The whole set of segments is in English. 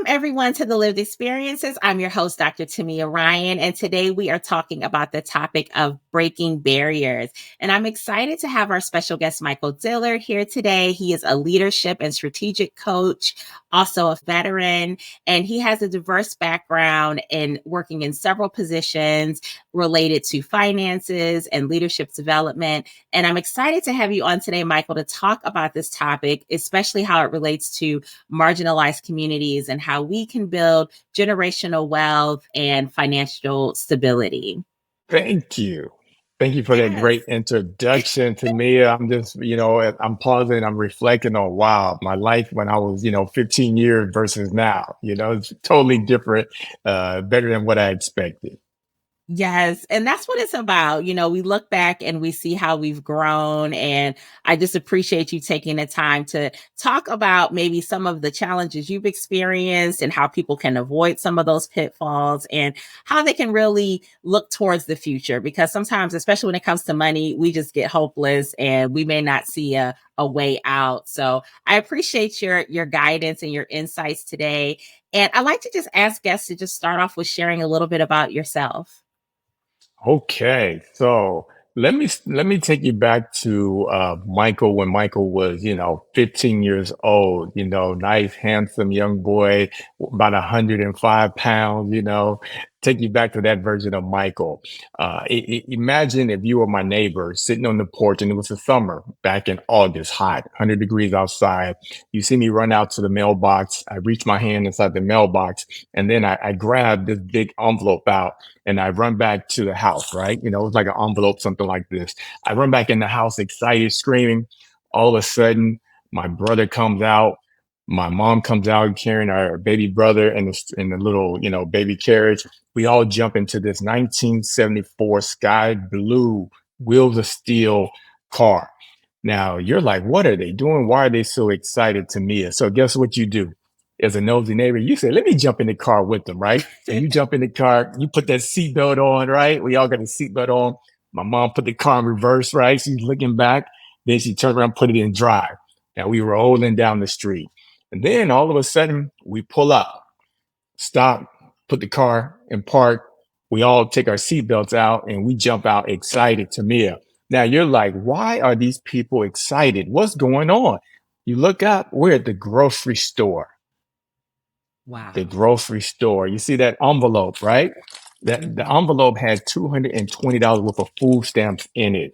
Welcome everyone to the Lived Experiences. I'm your host, Dr. Tamia Ryan, and today we are talking about the topic of breaking barriers. And I'm excited to have our special guest, Michael Dillard, here today. He is a leadership and strategic coach, also a veteran, and he has a diverse background in working in several positions related to finances and leadership development. And I'm excited to have you on today, Michael, to talk about this topic, especially how it relates to marginalized communities and how we can build generational wealth and financial stability. Thank you. Thank you for that great Yes. introduction to me. I'm just, I'm pausing, I'm reflecting on, wow, my life when I was, 15 years versus now, it's totally different, better than what I expected. Yes. And that's what it's about. We look back and we see how we've grown. And I just appreciate you taking the time to talk about maybe some of the challenges you've experienced and how people can avoid some of those pitfalls and how they can really look towards the future. Because sometimes, especially when it comes to money, we just get hopeless and we may not see a way out. So I appreciate your guidance and your insights today. And I like to just ask guests to just start off with sharing a little bit about yourself. Okay, so let me take you back to Michael when Michael was 15 years old. Nice, handsome young boy, about 105 pounds. Take you back to that version of Michael. Imagine if you were my neighbor sitting on the porch and it was the summer back in August, hot, 100 degrees outside. You see me run out to the mailbox. I reach my hand inside the mailbox, and then I grab this big envelope out and I run back to the house, right? It's like an envelope, something like this. I run back in the house, excited, screaming. All of a sudden, my brother comes out. My mom comes out carrying our baby brother in the little, baby carriage. We all jump into this 1974 sky blue wheels of steel car. Now you're like, what are they doing? Why are they so excited to me? So guess what you do? As a nosy neighbor, you say, let me jump in the car with them, right? And you jump in the car, you put that seatbelt on, right? We all got a seatbelt on. My mom put the car in reverse, right? She's looking back. Then she turned around, put it in drive. Now we rolling down the street. And then all of a sudden, we pull up, stop, put the car in park. We all take our seatbelts out and we jump out excited to Mia. Now you're like, why are these people excited? What's going on? You look up, we're at the grocery store. The Wow. grocery store. You see that envelope, right? That the Mhm. envelope had $220 worth of food stamps in it.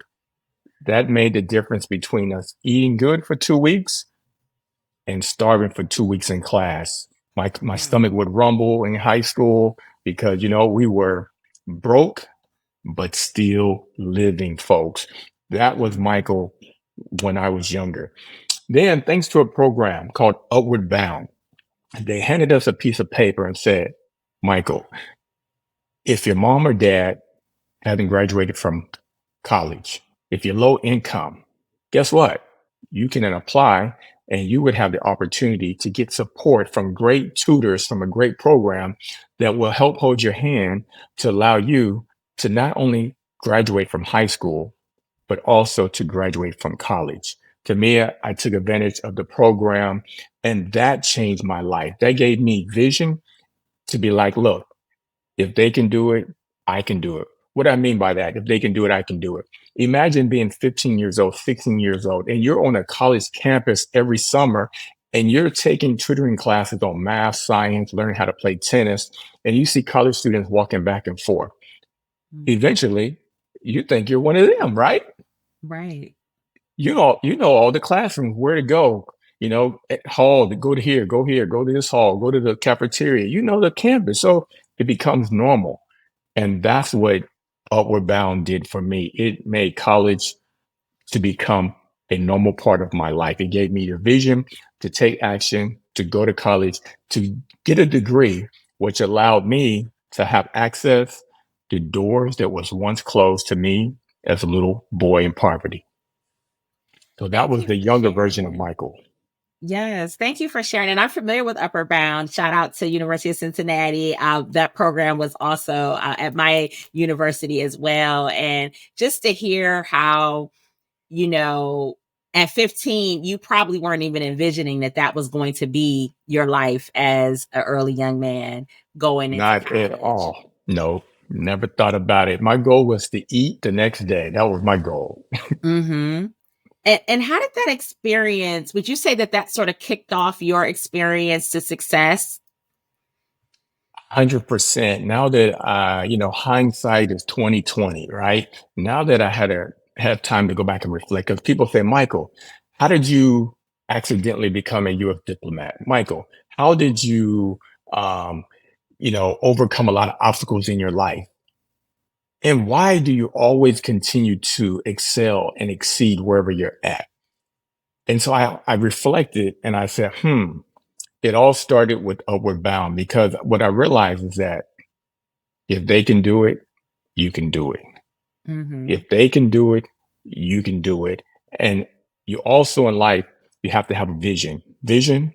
That made the difference between us eating good for 2 weeks and starving for 2 weeks in class. My Wow. stomach would rumble in high school because we were broke but still living, folks. That was Mhm. Michael when I was younger. Then, thanks to a program called Upward Bound, they handed us a piece of paper and said, Michael, if your mom or dad haven't graduated from college, if you're low income, guess what? You can then apply and you would have the opportunity to get support from great tutors from a great program that will help hold your hand to allow you to not only graduate from high school, but also to graduate from college. To me, I took advantage of the program and that changed my life. That gave me vision to be like, look, if they can do it, I can do it. What do I mean by that? If they can do it, I can do it. Imagine being 15 years old, 16 years old, and you're on a college campus every summer and you're taking tutoring classes on math, science, learning how to play tennis, and you see college students walking back and forth. Mhm. Eventually, you think you're one of them, right? Right. You know all the classrooms, where to go, hall, to go here, go to this hall, go to the cafeteria. You know the campus. So it becomes normal. And that's what Upward Bound did for me. It made college to become a normal part of my life. It gave me the vision to take action, to go to college, to get a degree, which allowed me to have access to doors that was once closed to me as a little boy in poverty. So that Thank was you the for younger version of sharing. Michael. Yes, thank you for sharing. And I'm familiar with Upper Bound. Shout out to University of Cincinnati. That program was also at my university as well. And just to hear how, you know, At 15, you probably weren't even envisioning that that was going to be your life as an early young man going into Not at college. all. No, never thought about it. My goal was to eat the next day. That was my goal. Mm-hmm. And how did that experience, would you say that that sort of kicked off your experience to success? 100%. Now that hindsight is 2020, right? Now that I had time to go back and reflect, because people say, Michael, how did you accidentally become a U.S. diplomat? Michael, how did you um, overcome a lot of obstacles in your life? And why do you always continue to excel and exceed wherever you're at? And so I reflected and I said, it all started with Upward Bound, because what I realized is that if they can do it, you can do it. Mm-hmm. If they can do it, you can do it. And you also in life, you have to have a vision. Vision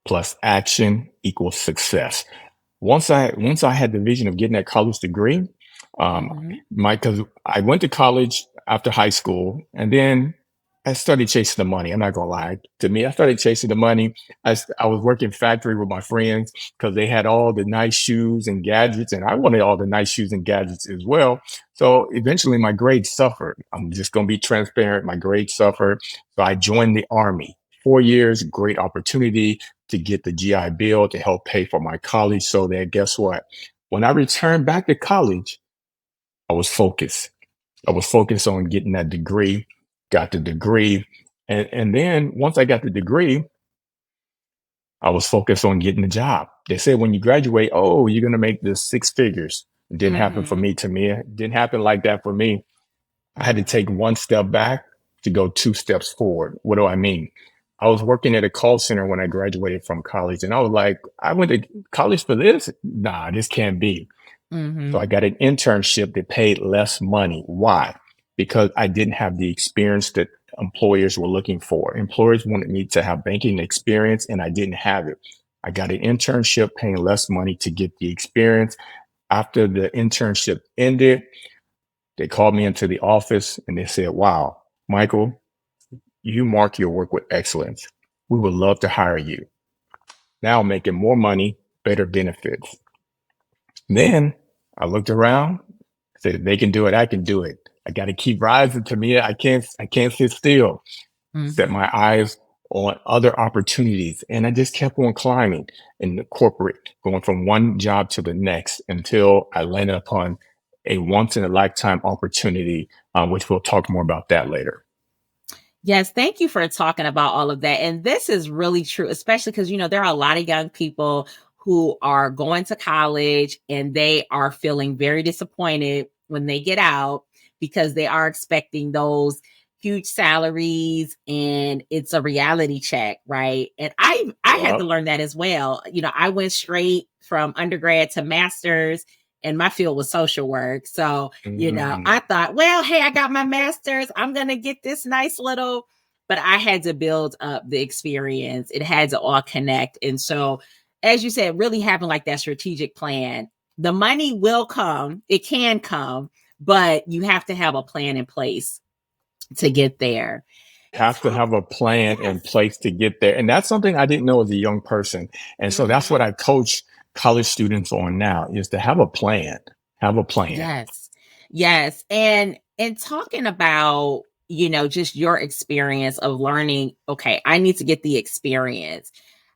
plus action equals success. Once I had the vision of getting that college degree, um, Mm-hmm. my because I went to college after high school, and then I started chasing the money. I'm not gonna lie to me. I started chasing the money. I was working factory with my friends because they had all the nice shoes and gadgets, and I wanted all the nice shoes and gadgets as well. So eventually, my grades suffered. I'm just gonna be transparent. My grades suffered, so I joined the army. 4 years, great opportunity to get the GI Bill to help pay for my college. So that, guess what? When I returned back to college, I was focused. I was focused on getting that degree, got the degree. And then once I got the degree, I was focused on getting the job. They said when you graduate, oh, you're going to make this six figures. It didn't happen for Mm-hmm. me, Tamia. It didn't happen like that for me. I had to take one step back to go two steps forward. What do I mean? I was working at a call center when I graduated from college, and I was like, I went to college for this? Nah, this can't be. So I Mm-hmm. got an internship that paid less money. Why? Because I didn't have the experience that employers were looking for. Employers wanted me to have banking experience, and I didn't have it. I got an internship paying less money to get the experience. After the internship ended, they called me into the office and they said, wow, Michael, you mark your work with excellence. We would love to hire you. Now making more money, better benefits. Then I looked around, said, if they can do it, I can do it. I got to keep rising, to me. I can't sit still. Set Mm-hmm. my eyes on other opportunities. And I just kept on climbing in the corporate, going from one job to the next until I landed upon a once in a lifetime opportunity, which we'll talk more about that later. Yes, thank you for talking about all of that. And this is really true, especially because, there are a lot of young people who are going to college and they are feeling very disappointed when they get out because they are expecting those huge salaries and it's a reality check, right? And I had to Yep. learn that as well. I went straight from undergrad to master's and my field was social work. So Mhm. I thought, well, hey, I got my master's. I'm going to get this nice little, but I had to build up the experience. It had to all connect. And so, as you said, really having like that strategic plan, the money will come, it can come, but you have to have a plan in place to get there. Have to Talk, have a plan in yes. place to get there. And that's something I didn't know as a young person. And so that's what Mhm. I coach college students on now, is to have a plan. Have a plan. Yes. Yes. And talking about, just your experience of learning, okay, I need to get the experience.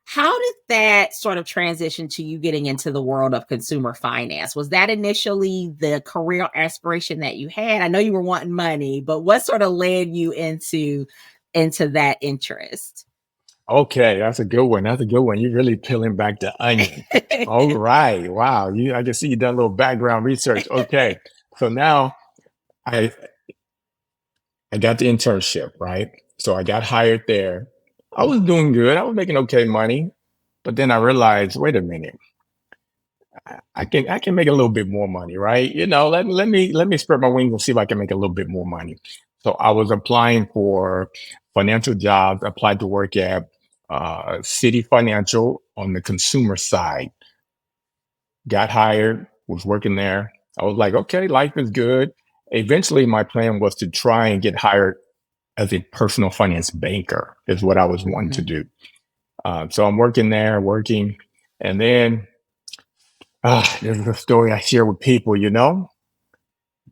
How did that sort of transition to you getting into the world of consumer finance? Was that initially the career aspiration that you had? I know you were wanting money, but what sort of led you into that interest? Okay, that's a good one. That's a good one. You're really peeling back the onion. All right. Wow. I can see you done a little background research. Okay. So now I I got the internship, right? So I got hired there. I was doing good. I was making okay money. But then I realized, wait a minute, I can make a little bit more money, right? Let me spread my wings and see if I can make a little bit more money. So I was applying for financial jobs, applied to work at City Financial on the consumer side. Got hired, was working there. I was like, okay, life is good. Eventually, my plan was to try and get hired as a personal finance banker is what I was wanting to Mhm. do. So I'm working there, working, and then there's a story I share with people.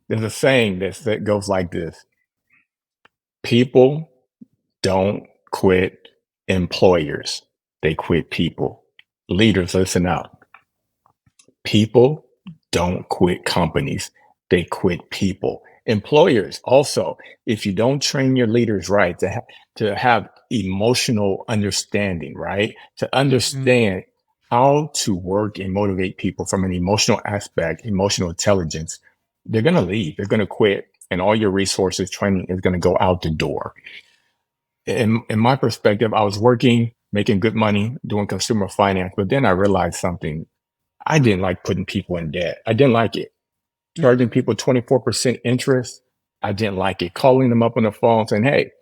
There's a saying that goes like this: People don't quit employers; they quit people. Leaders, listen up. People don't quit companies, they quit people. Employers also, if you don't train your leaders right to have emotional understanding, right? To Mhm. understand how to work and motivate people from an emotional aspect, emotional intelligence, they're going to leave, they're going to quit, and all your resources, training is going to go out the door. In my perspective, I was working, making good money, doing consumer finance, but then I realized something. I didn't like putting people in debt. I didn't like it. Charging Mhm. people 24% interest. I didn't like it. Calling them up on the phone saying, hey,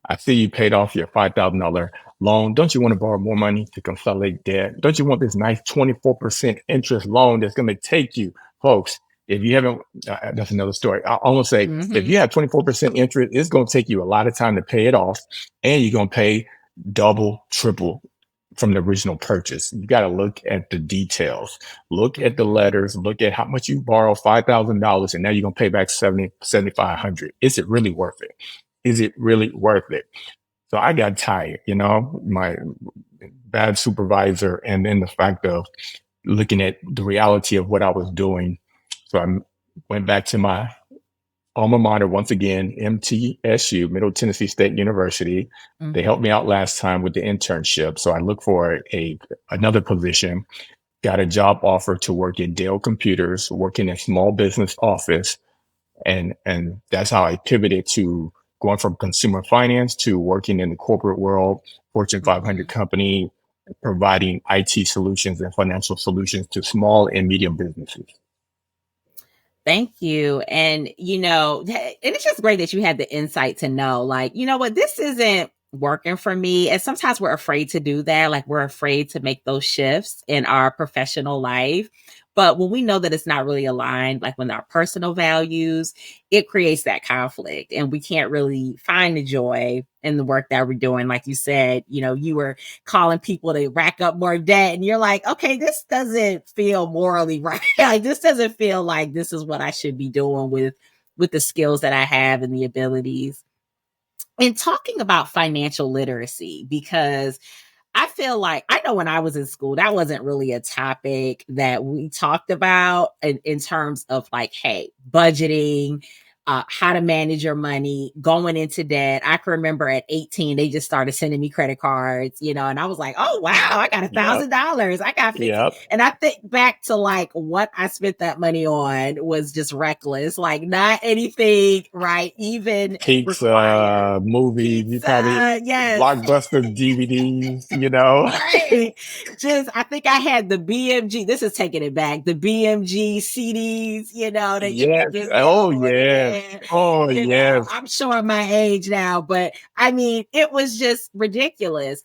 I see you paid off your $5,000 loan. Don't you want to borrow more money to consolidate debt? Don't you want this nice 24% interest loan that's going to take you, folks? If you haven't, that's another story. I almost say, if you Mhm. have 24% interest, it's going to take you a lot of time to pay it off, and you're going to pay double, triple from the original purchase. You got to look at the details, look at the Mhm. letters, look at how much you borrow, $5,000, and now you're going to pay back 7,500. Is it really worth it? Is it really worth it? So I got tired, my bad supervisor, and then the fact of looking at the reality of what I was doing. So I went back to my alma mater once again, MTSU, Middle Tennessee State University. They helped me Mhm. out last time with the internship. So I looked for another position, got a job offer to work at Dell Computers, working in a small business office, and that's how I pivoted to going from consumer finance to working in the corporate world, Fortune 500 Mhm. company, providing IT solutions and financial solutions to small and medium businesses. Thank you. And, and it's just great that you had the insight to know, like, you know what, this isn't working for me. And sometimes we're afraid to do that. Like, we're afraid to make those shifts in our professional life. But when we know that it's not really aligned, like with our personal values, it creates that conflict. And we can't really find the joy in the work that we're doing. Like you said, you were calling people to rack up more debt, and you're like, okay, this doesn't feel morally right. Like, this doesn't feel like this is what I should be doing with the skills that I have and the abilities. And talking about financial literacy, because I feel like I know when I was in school, that wasn't really a topic that we talked about in terms of like, hey, budgeting, how to manage your money, going into debt. I can remember at 18, they just started sending me credit cards, and I was like, oh wow, I got Yep. $1,000. I got 50. Yep. And I think back to like what I spent that money on was just reckless, like not anything, right? Even required. Pizza, movies, you probably Pizza, yes. blockbuster DVDs. Right. Just I think I had the BMG. This is taking it back. The BMG CDs, that used to Yes. give me Oh, all yes. yeah. Oh, yes. I'm showing my age now, but I mean, it was just ridiculous.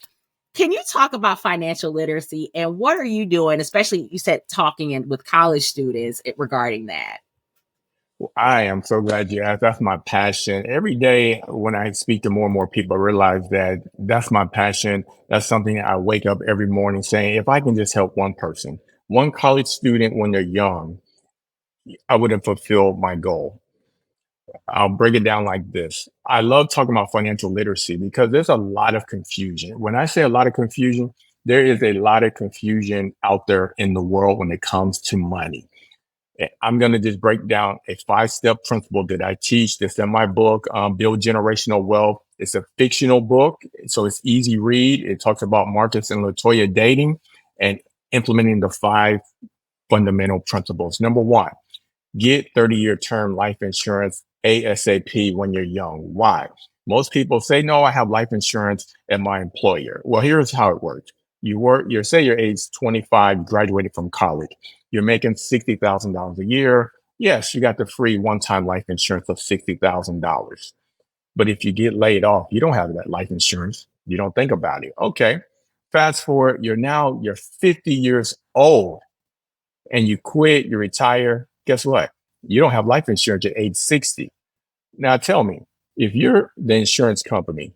Can you talk about financial literacy and what are you doing, especially you said talking with college students regarding that? I am so glad you asked. That's my passion. Every day when I speak to more and more people, I realize that that's my passion. That's something I wake up every morning saying, if I can just help one person, one college student when they're young, I would have fulfilled my goal. I'll break it down like this. I love talking about financial literacy because there's a lot of confusion. When I say a lot of confusion, there is a lot of confusion out there in the world when it comes to money. I'm going to just break down a 5-step principle that I teach that's in my book, Build Generational Wealth. It's a fictional book, so it's easy read. It talks about Marcus and Latoya dating and implementing the 5 fundamental principles. Number one, get 30-year term life insurance ASAP when you're young. Why? Most people say, no, I have life insurance at my employer. Well, here's how it works. Say you're age 25, graduated from college. You're making $60,000 a year. Yes, you got the free one-time life insurance of $60,000. But if you get laid off, you don't have that life insurance. You don't think about it. Okay. Fast forward, you're 50 years old and you quit, you retire, guess what? You don't have life insurance at age 60. Now tell me, If you're the insurance company,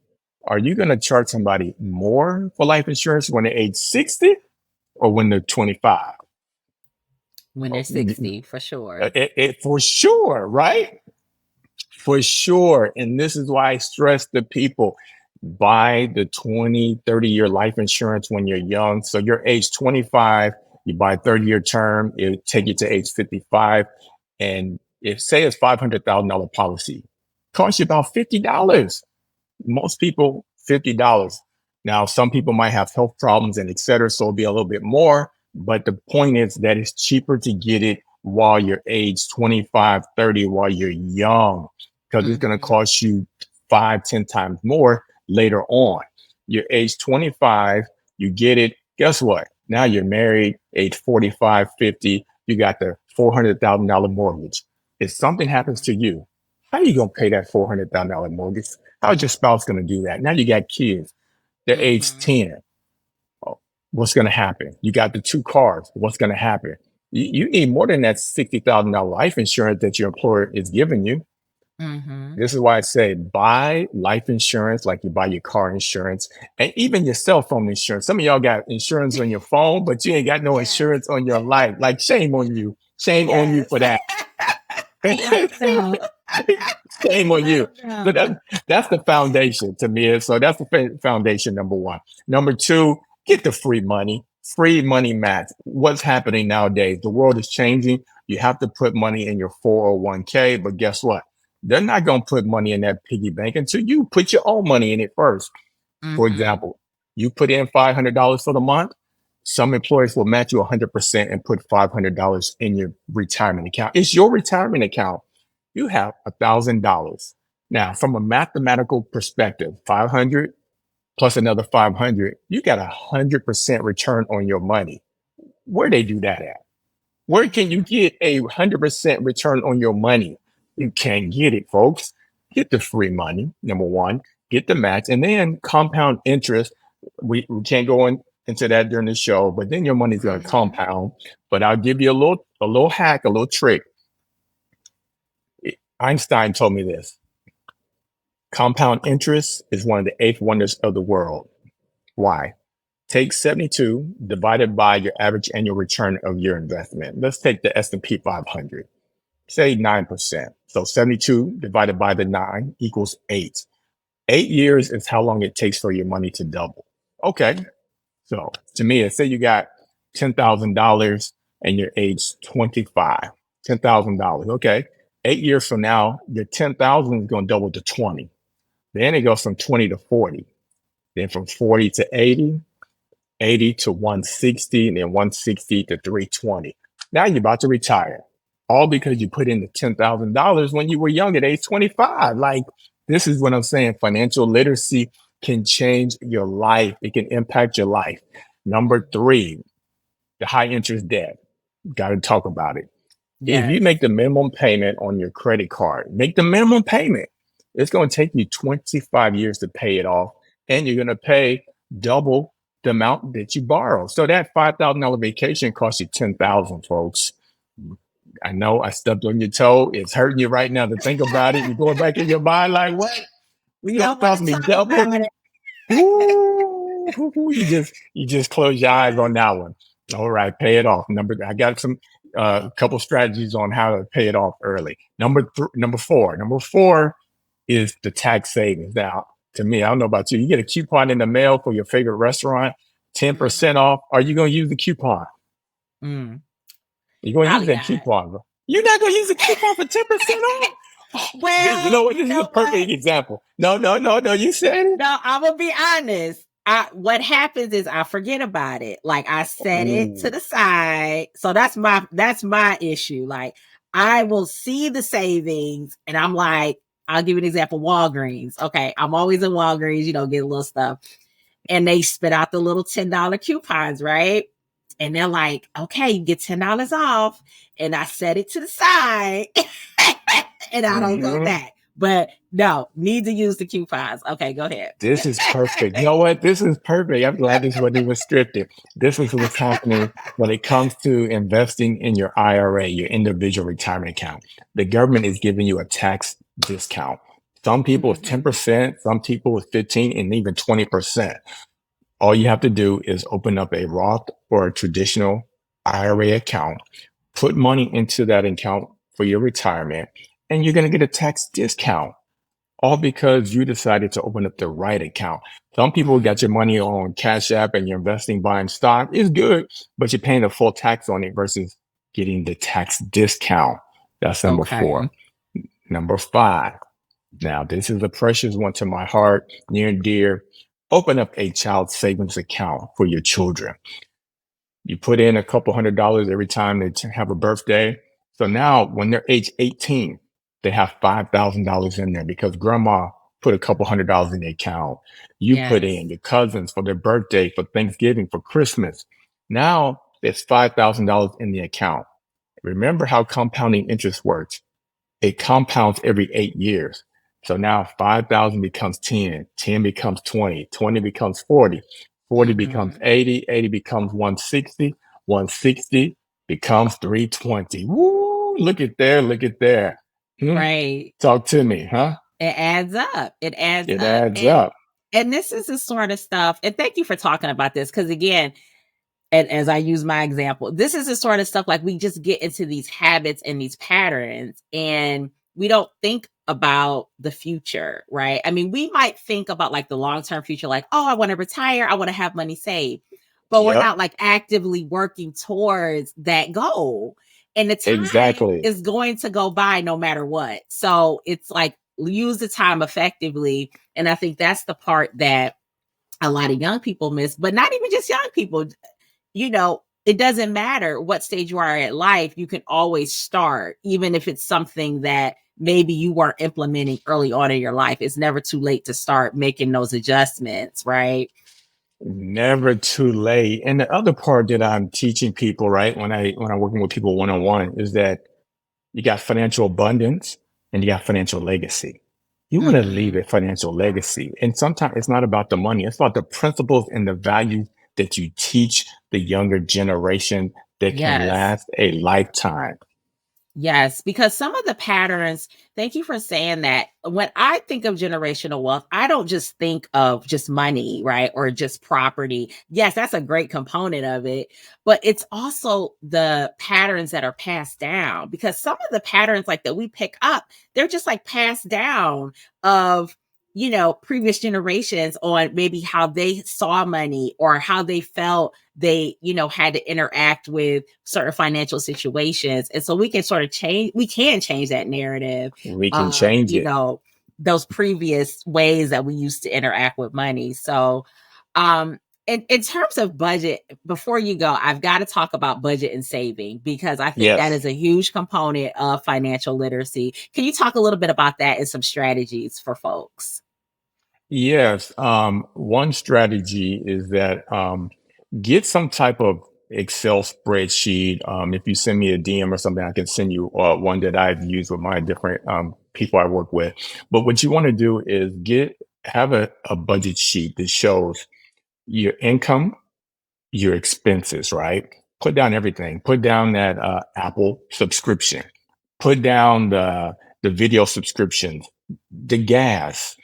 are you going to charge somebody more for life insurance when they're age 60 or when they're 25? When they're Oh, 60, for sure. for sure, right? For sure. And this is why I stress the people buy the 20, 30-year life insurance when you're young. So you're age 25, you buy a 30-year term, it take you to age 55. And if say it's $500,000 policy, costs you about $50. Most people $50. Now, some people might have health problems and et cetera, so it'll be a little bit more. But the point is that it's cheaper to get it while you're age 25, 30, while you're young, because it's going to Mm-hmm. cost you 5, 10 times more later on. You're age 25, you get it. Guess what? Now you're married, age 45, 50, you got the $400,000 mortgage. If something happens to you, how are you going to pay that $400,000 mortgage? How's your spouse going to do that? Now you got kids. They're age Mm-hmm. 10. Oh, what's going to happen? You got the two cars. What's going to happen? You need more than that $60,000 life insurance that your employer is giving you. Mm-hmm. This is why I say buy life insurance like you buy your car insurance and even your cell phone insurance. Some of y'all got insurance on your phone, but you ain't got no Yes. insurance on your life. Like, shame on you. Shame on you Yes. for that. No. Shame on you. So No. that's the foundation to me. So that's the foundation, number one. Number two, get the free money. Free money match. What's happening nowadays? The world is changing. You have to put money in your 401k, but guess what? They're not going to put money in that piggy bank until you put your own money in it first. For Mm-hmm. example, you put in $500 for the month. Some employers will match you 100% and put $500 in your retirement account. It's your retirement account. You have $1,000. Now, from a mathematical perspective, 500 plus another 500, you got 100% return on your money. Where they do that at? Where can you get 100% return on your money? You can't get it, folks. Get the free money, number one, get the match, and then compound interest. We can't go into that during the show, but then your money's going to Mm-hmm. compound. But I'll give you a little hack, a little trick. Einstein told me this: compound interest is one of the eighth wonders of the world. Why? Take 72 divided by your average annual return of your investment. Let's take the S&P 500. Say 9%. So 72 divided by the 9 equals 8. 8 years is how long it takes for your money to double. Okay. So to me, say you got $10,000 and you're age 25. $10,000. Okay. 8 years from now, your 10,000 is going to double to 20. Then it goes from 20 to 40. Then from 40 to 80, 80 to 160, and then 160 to 320. Now you're about to retire. All because you put in the $10,000 when you were young at age 25. Like, this is what I'm saying. Financial literacy can change your life. It can impact your life. Number three, the high interest debt. Got to talk about it. If you Yes. make the minimum payment on your credit card, make the minimum payment. It's going to take you 25 years to pay it off, and you're going to pay double the amount that you borrow. So that $5,000 vacation costs you 10,000, folks. I know I stepped on your toe. It's hurting you right now to think about it. You're going back in your mind like, what? You gonna Don't want cost to me talk double? about it. Ooh, you just close your eyes on that one. All right, pay it off. I got some couple strategies on how to pay it off early. Number four is the tax savings. Now, to me, I don't know about you. You get a coupon in the mail for your favorite restaurant, 10% Mm-hmm. off. Are you gonna use the coupon? Mm. You're gonna use Probably that not. coupon, bro. You're not gonna use the coupon for 10% off. Oh, you Well, know what? you This is a know what? perfect example. No, no, no, no. You said it. No, I'm gonna be honest. What happens is I forget about it. Like I set it to Ooh. the side. So that's my issue. Like I will see the savings and I'm like, I'll give you an example, Walgreens. Okay. I'm always in Walgreens, get a little stuff. And they spit out the little $10 coupons, right? And they're like, okay, you get $10 off. And I set it to the side and I don't go Mhm. back. But no, need to use the coupons. Okay, go ahead. This is perfect. You know what? This is perfect. I'm glad this wasn't restricted. This is what's happening when it comes to investing in your IRA, your individual retirement account. The government is giving you a tax discount. Some people with Mhm. 10%, some people with 15 and even 20%. All you have to do is open up a Roth or a traditional IRA account, put money into that account for your retirement, and you're going to get a tax discount. All because you decided to open up the right account. Some people got your money on Cash App and you're investing buying stock. It's good, but you're paying the full tax on it versus getting the tax discount. That's number Okay. four. Number five. Now, this is a precious one to my heart, near and dear. Open up a child savings account for your children. You put in a couple $100 every time they have a birthday. So now when they're age 18, they have $5,000 in there because grandma put a couple $100 in the account. You put in Yes. your cousins for their birthday, for Thanksgiving, for Christmas. Now there's $5,000 in the account. Remember how compounding interest works. It compounds every 8 years. So now 5,000 becomes 10, 10 becomes 20, 20 becomes 40, 40 becomes Mhm. 80, 80 becomes 160, 160 becomes 320. Woo, look at there, look at there. Hmm? Right. Talk to me, huh? It adds up. It adds It up. adds up. And this is the sort of stuff, and thank you for talking about this because again, and as I use my example, this is the sort of stuff like we just get into these habits and these patterns, and we don't think about the future, right? I mean, we might think about like the long term future, like, oh, I want to retire, I want to have money saved, but we're Yep, not like actively working towards that goal. And the time exactly. is going to go by no matter what. So it's like use the time effectively. And I think that's the part that a lot of young people miss, but not even just young people, it doesn't matter what stage you are at life, you can always start, even if it's something that maybe you weren't implementing early on in your life. It's never too late to start making those adjustments, right? Never too late. And the other part that I'm teaching people, right, when I'm working with people one on one, is that you got financial abundance and you got financial legacy. You want to leave Hmm. a financial legacy. And sometimes it's not about the money, it's about the principles and the values that you teach the younger generation that can Yes. last a lifetime. Yes, because some of the patterns, thank you for saying that. When I think of generational wealth, I don't just think of just money, right? Or just property. Yes, that's a great component of it, but it's also the patterns that are passed down because some of the patterns like that we pick up, they're just like passed down of previous generations on maybe how they saw money or how they felt they had to interact with certain financial situations, and so we can change that narrative We can of change it. those previous ways that we used to interact with money. So in terms of budget, before you go, I've got to talk about budget and saving because I think that Yes. is a huge component of financial literacy. Can you talk a little bit about that and some strategies for folks? Yes. One strategy is that get some type of Excel spreadsheet. If you send me a DM or something, I can send you one that I've used with my different people I work with. But what you want to do is have a budget sheet that shows your income, your expenses, right? Put down everything. Put down that Apple subscription. Put down the video subscriptions, the gas,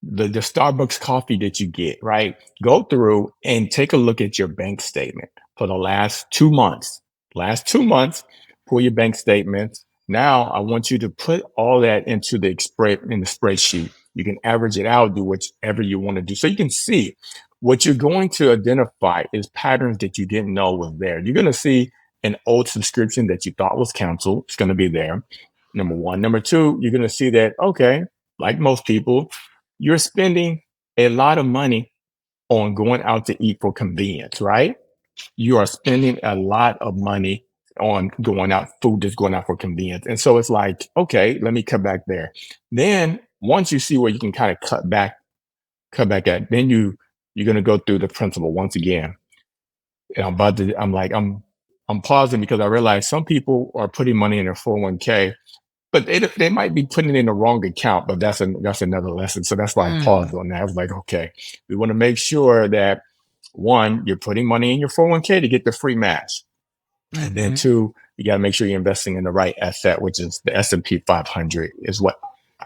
the Starbucks coffee that you get, right? Go through and take a look at your bank statement for the last 2 months. Last 2 months, pull your bank statements. Now I want you to put all that into the spreadsheet. You can average it out, do whatever you want to do. So you can see what you're going to identify is patterns that you didn't know was there. You're going to see an old subscription that you thought was canceled. It's going to be there. Number one. Number two, you're going to see that, okay, like most people, you're spending a lot of money on going out to eat for convenience, right? You are spending a lot of money on going out, food that's going out for convenience. And so it's like, okay, let me cut back there. Then once you see where you can kind of cut back at, then you're gonna go through the principle once again. And I'm pausing because I realize some people are putting money in their 401k, but they might be putting it in the wrong account, but that's another lesson. So that's why I Mm, paused on that. I was like, okay, we want to make sure that one, you're putting money in your 401k to get the free match. And then mhm. two, you got to make sure you're investing in the right asset, which is the S&P 500 is what.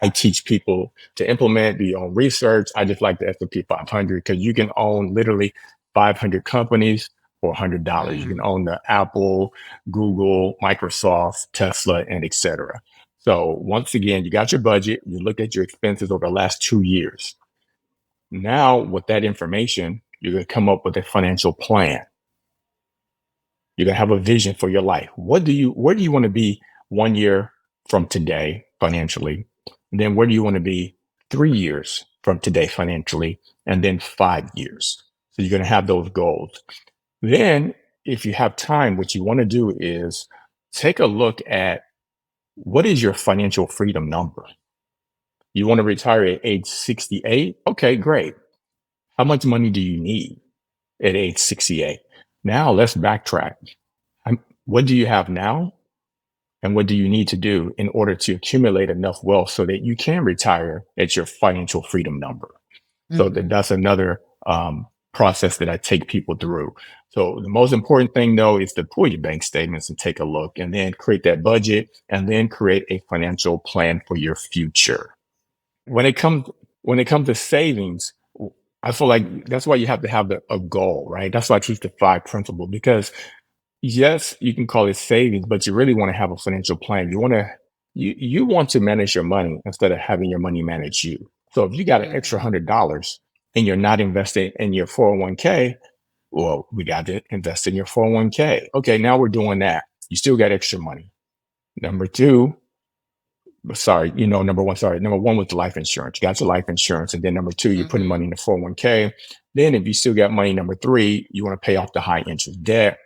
I teach people to implement, do your own research. I just like the S&P 500 because you can own literally 500 companies for $100. You can Mm, own the Apple, Google, Microsoft, Tesla, and etc. So once again, you got your budget. You look at your expenses over the last 2 years. Now, with that information, you're going to come up with a financial plan. You're going to have a vision for your life. Where do you want to be 1 year from today financially? And then where do you want to be 3 years from today financially? And then 5 years. So you're going to have those goals. Then, if you have time, what you want to do is take a look at what is your financial freedom number? You want to retire at age 68? Okay, great. How much money do you need at age 68? Now let's backtrack. What do you have now? And what do you need to do in order to accumulate enough wealth so that you can retire at your financial freedom number? So mhm. that's another process that I take people through. So the most important thing though is to pull your bank statements and take a look and then create that budget and then create a financial plan for your future. When it comes to savings, I feel like that's why you have to have a goal, right? That's why I teach the five principle because yes, you can call it savings, but you really want to have a financial plan. You want to manage your money instead of having your money manage you. So if you got an extra Mhm. $100 and you're not investing in your 401k, well, we got to invest in your 401k. Okay, now we're doing that. You still got extra money. Number two, sorry, number one, sorry. Number one was the life insurance. You got your life insurance. And then number two, you're putting money Mhm. in the 401k. Then if you still got money, number three, you want to pay off the high interest debt.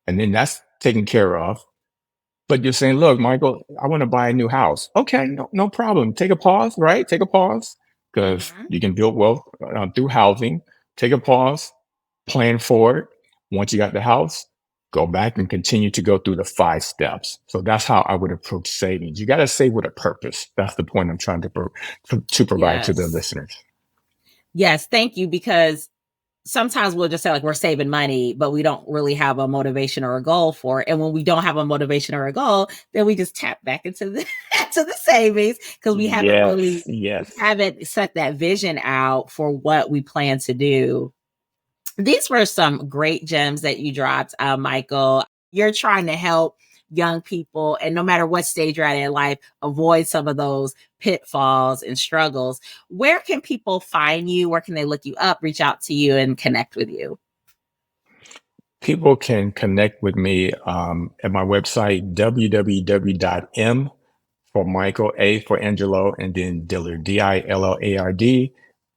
And then that's taken care of. But you're saying, look, Michael, I want to buy a new house. Okay, no problem. Take a pause, right? Take a pause because Mhm. you can build wealth through housing. Take a pause, plan for it. Once you got the house, go back and continue to go through the 5 steps. So that's how I would approach savings. You got to save with a purpose. That's the point I'm trying to provide to the Yes. listeners. Yes, thank you, because sometimes we'll just say like we're saving money, but we don't really have a motivation or a goal for it. And when we don't have a motivation or a goal, then we just tap back into the to the savings because Yes, we yes. haven't set that vision out for what we plan to do. These were some great gems that you dropped, Michael. You're trying to help young people, and no matter what stage you're at in life, avoid some of those pitfalls and struggles. Where can people find you? Where can they look you up, reach out to you, and connect with you? People can connect with me at my website, www.m for Michael, A for Angelo, and then Dillard, Dillard,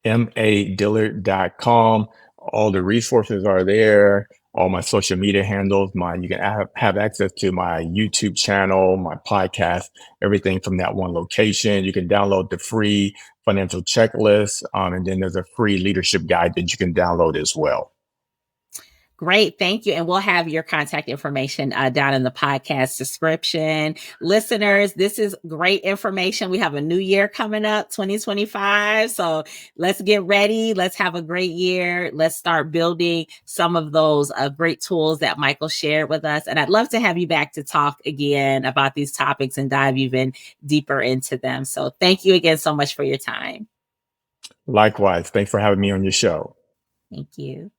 Dillard.com. All the resources are there. All my social media handles, you can have access to my YouTube channel, my podcast, everything from that one location. You can download the free financial checklist, and then there's a free leadership guide that you can download as well. Great. Thank you. And we'll have your contact information down in the podcast description. Listeners, this is great information. We have a new year coming up, 2025. So let's get ready. Let's have a great year. Let's start building some of those great tools that Michael shared with us. And I'd love to have you back to talk again about these topics and dive even deeper into them. So thank you again so much for your time. Likewise, thanks for having me on your show. Thank you.